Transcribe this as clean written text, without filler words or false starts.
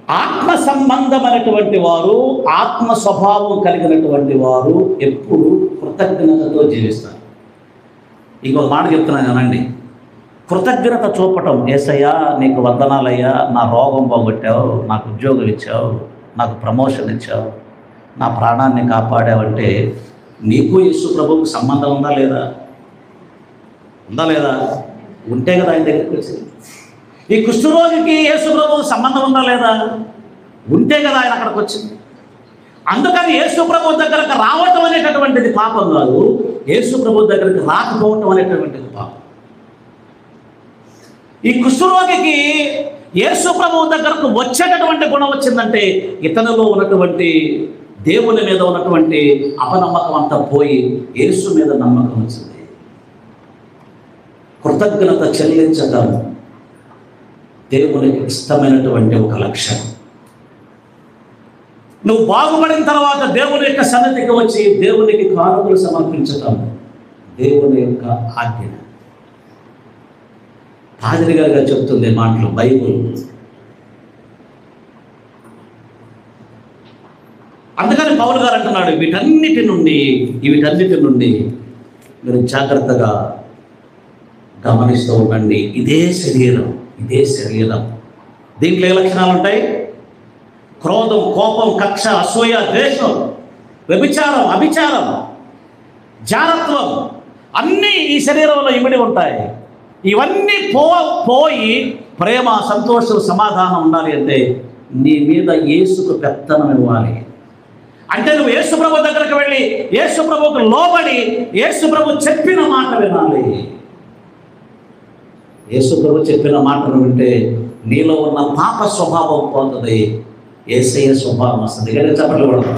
ఆత్మ సంబంధమైనటువంటి వారు, ఆత్మ స్వభావం కలిగినటువంటి వారు ఎప్పుడు కృతజ్ఞతతో జీవిస్తారు. ఇంకొక మాట చెప్తున్నాను అనండి. కృతజ్ఞత చూపటం, యేసయ్యా నీకు వందనాలయ్యా, నా రోగం పోగొట్టావు, నాకు ఉద్యోగం ఇచ్చావు, నాకు ప్రమోషన్ ఇచ్చావు, నా ప్రాణాన్ని కాపాడావంటే నీకు యేసు ప్రభువుకు సంబంధం ఉందా లేదా? ఉందా లేదా? ఉంటే కదా ఆయన దగ్గరికి వచ్చింది. ఈ కుష్ఠరోగికి యేసు ప్రభువుకు సంబంధం ఉందా లేదా? ఉంటే కదా ఆయన అక్కడికి వచ్చింది. అందుకని యేసు ప్రభువు దగ్గరకు రావటం అనేటటువంటిది పాపం కాదు, యేసు ప్రభువు దగ్గరికి రాకపోవటం అనేటటువంటిది పాపం. ఈ కుష్ఠరోగికి యేసు ప్రభువు దగ్గరకు వచ్చేటటువంటి గుణం వచ్చిందంటే ఇతనిలో ఉన్నటువంటి దేవుని మీద ఉన్నటువంటి అపనమ్మకం అంతా పోయి యేసు మీద నమ్మకం వచ్చింది. కృతజ్ఞత చెల్లించడం దేవునికి ఇష్టమైనటువంటి ఒక లక్షణం. నువ్వు బాగుపడిన తర్వాత దేవుని యొక్క సన్నిధికి వచ్చి దేవునికి కానుకలు సమర్పించటం దేవుని యొక్క ఆజ్ఞ. పాదిరి గారిగా చెప్తుంది మాటలు బైబుల్. అందుకని పౌలు గారు అంటున్నాడు, వీటన్నిటి నుండి మీరు జాగ్రత్తగా గమనిస్తూ ఉండండి. ఇదే శరీరం. దీంట్లో ఏ లక్షణాలు ఉంటాయి? క్రోధం, కోపం, కక్ష, అసూయ, ద్వేషం, వ్యభిచారం, అభిచారం, జారత్వం అన్నీ ఈ శరీరంలో ఇమిడి ఉంటాయి. ఇవన్నీ పోయి ప్రేమ, సంతోషం, సమాధానం ఉండాలి అంటే నీ మీద యేసుకు పెత్తనం ఇవ్వాలి. అంటే నువ్వు యేసు ప్రభు దగ్గరకు వెళ్ళి యేసు ప్రభువుకు లోబడి యేసు ప్రభు చెప్పిన మాట వినాలి. యేసు ప్రభు చెప్పిన మాటను వింటే నీలో ఉన్న పాప స్వభావం పోతుంది, యేసయ్య స్వభావం వస్తుంది. చెప్పట్లు కూడా